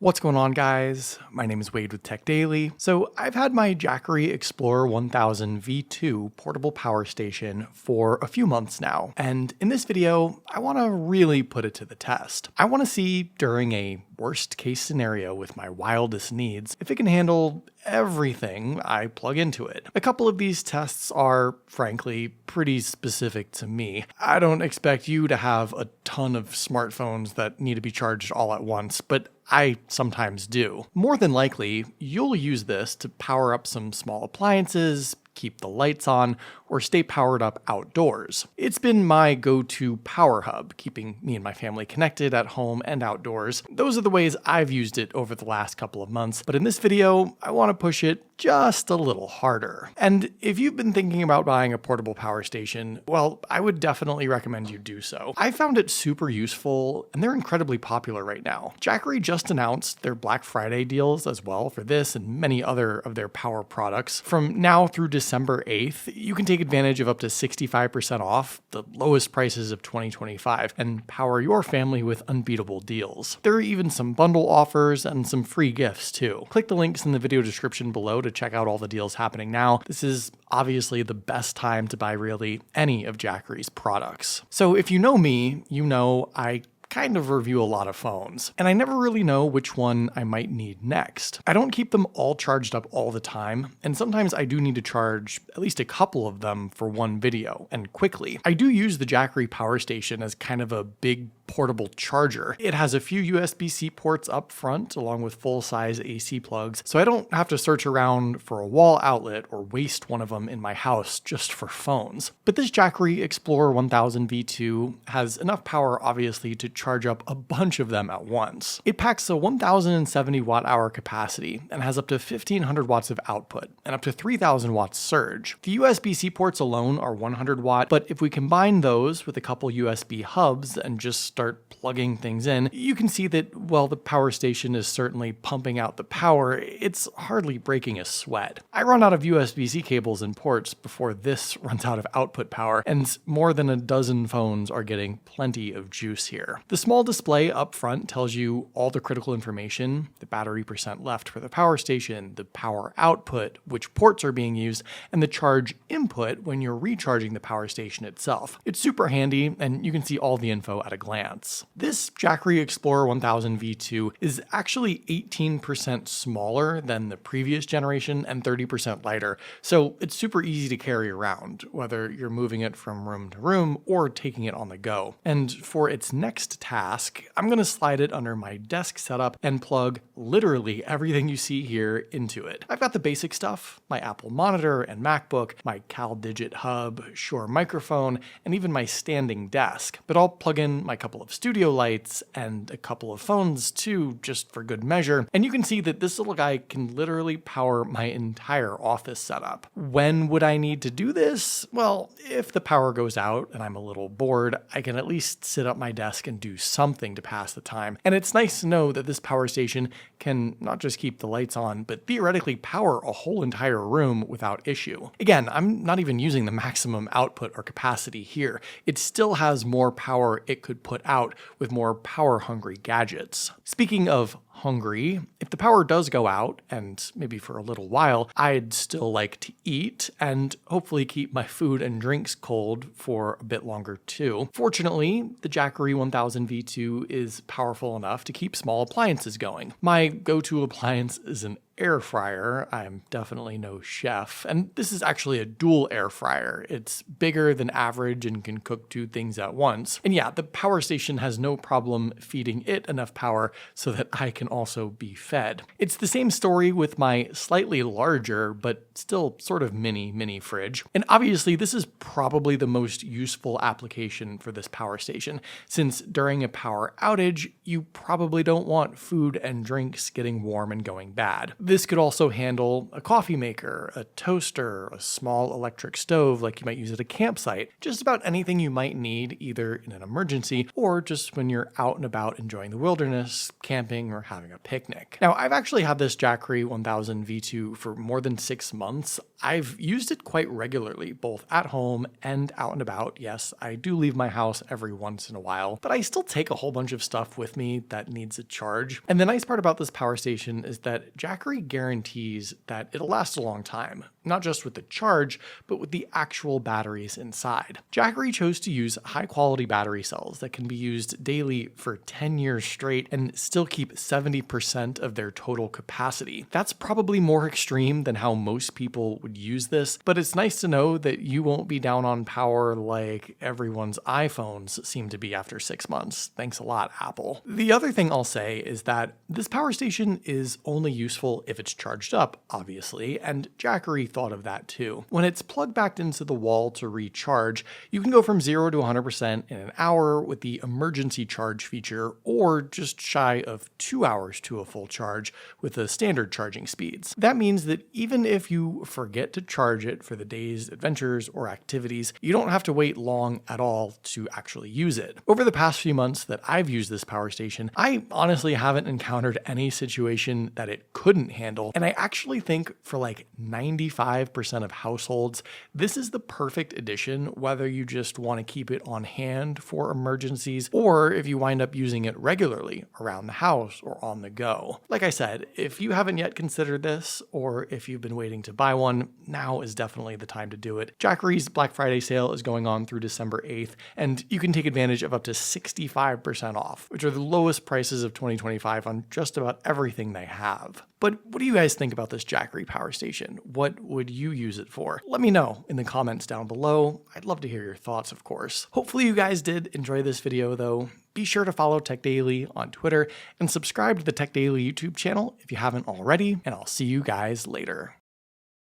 What's going on, guys? My name is Wade with TechDaily. So I've had my Jackery Explorer 1000 V2 portable power station for a few months now. And in this video, I want to really put it to the test. I want to see, during a worst case scenario with my wildest needs, if it can handle everything I plug into it. A couple of these tests are, frankly, pretty specific to me. I don't expect you to have a ton of smartphones that need to be charged all at once, but I sometimes do. More than likely, you'll use this to power up some small appliances, keep the lights on, or stay powered up outdoors. It's been my go-to power hub, keeping me and my family connected at home and outdoors. Those are the ways I've used it over the last couple of months, but in this video, I want to push it just a little harder. And if you've been thinking about buying a portable power station, well, I would definitely recommend you do so. I found it super useful, and they're incredibly popular right now. Jackery just announced their Black Friday deals as well for this and many other of their power products. From now through December 8th, you can take advantage of up to 65% off, the lowest prices of 2025, and power your family with unbeatable deals. There are even some bundle offers and some free gifts too. Click the links in the video description below to check out all the deals happening now. This is obviously the best time to buy really any of Jackery's products. So if you know me, you know I kind of review a lot of phones, and I never really know which one I might need next. I don't keep them all charged up all the time, and sometimes I do need to charge at least a couple of them for one video, and quickly. I do use the Jackery power station as kind of a big portable charger. It has a few USB-C ports up front, along with full-size AC plugs, so I don't have to search around for a wall outlet or waste one of them in my house just for phones. But this Jackery Explorer 1000 V2 has enough power, obviously, to charge up a bunch of them at once. It packs a 1070 watt-hour capacity and has up to 1500 watts of output and up to 3000 watts surge. The USB-C ports alone are 100 watt, but if we combine those with a couple USB hubs and just start plugging things in, you can see that while the power station is certainly pumping out the power, it's hardly breaking a sweat. I run out of USB-C cables and ports before this runs out of output power, and more than a dozen phones are getting plenty of juice here. The small display up front tells you all the critical information: the battery percent left for the power station, the power output, which ports are being used, and the charge input when you're recharging the power station itself. It's super handy, and you can see all the info at a glance. This Jackery Explorer 1000 V2 is actually 18% smaller than the previous generation and 30% lighter, so it's super easy to carry around, whether you're moving it from room to room or taking it on the go. And for its next task, I'm going to slide it under my desk setup and plug literally everything you see here into it. I've got the basic stuff: my Apple monitor and MacBook, my CalDigit hub, Shure microphone, and even my standing desk. But I'll plug in my couple of studio lights and a couple of phones too, just for good measure. And you can see that this little guy can literally power my entire office setup. When would I need to do this? Well, if the power goes out and I'm a little bored, I can at least sit at my desk and do something to pass the time. And it's nice to know that this power station can not just keep the lights on, but theoretically power a whole entire room without issue. Again, I'm not even using the maximum output or capacity here. It still has more power it could put out with more power-hungry gadgets. Speaking of hungry, if the power does go out, and maybe for a little while, I'd still like to eat and hopefully keep my food and drinks cold for a bit longer too. Fortunately, the Jackery 1000 V2 is powerful enough to keep small appliances going. My go-to appliance is an air fryer. I'm definitely no chef, and this is actually a dual air fryer. It's bigger than average and can cook two things at once. And yeah, the power station has no problem feeding it enough power so that I can also be fed. It's the same story with my slightly larger but still sort of mini fridge. And obviously this is probably the most useful application for this power station, since during a power outage, you probably don't want food and drinks getting warm and going bad. This could also handle a coffee maker, a toaster, a small electric stove like you might use at a campsite, just about anything you might need either in an emergency or just when you're out and about enjoying the wilderness, camping, or having a picnic. Now, I've actually had this Jackery 1000 V2 for more than 6 months. I've used it quite regularly, both at home and out and about. Yes, I do leave my house every once in a while, but I still take a whole bunch of stuff with me that needs a charge. And the nice part about this power station is that Jackery guarantees that it'll last a long time, not just with the charge, but with the actual batteries inside. Jackery chose to use high-quality battery cells that can be used daily for 10 years straight and still keep 70% of their total capacity. That's probably more extreme than how most people would use this, but it's nice to know that you won't be down on power like everyone's iPhones seem to be after 6 months. Thanks a lot, Apple. The other thing I'll say is that this power station is only useful if it's charged up, obviously, and Jackery thought of that too. When it's plugged back into the wall to recharge, you can go from 0 to 100% in an hour with the emergency charge feature, or just shy of 2 hours to a full charge with the standard charging speeds. That means that even if you forget to charge it for the day's adventures or activities, you don't have to wait long at all to actually use it. Over the past few months that I've used this power station, I honestly haven't encountered any situation that it couldn't handle, and I actually think for like 95% of households, this is the perfect addition, whether you just want to keep it on hand for emergencies, or if you wind up using it regularly around the house or on the go. Like I said, if you haven't yet considered this, or if you've been waiting to buy one, now is definitely the time to do it. Jackery's Black Friday sale is going on through December 8th, and you can take advantage of up to 65% off, which are the lowest prices of 2025 on just about everything they have. But what do you guys think about this Jackery power station? What would you use it for? Let me know in the comments down below. I'd love to hear your thoughts, of course. Hopefully you guys did enjoy this video though. Be sure to follow TechDaily on Twitter and subscribe to the TechDaily YouTube channel if you haven't already, and I'll see you guys later.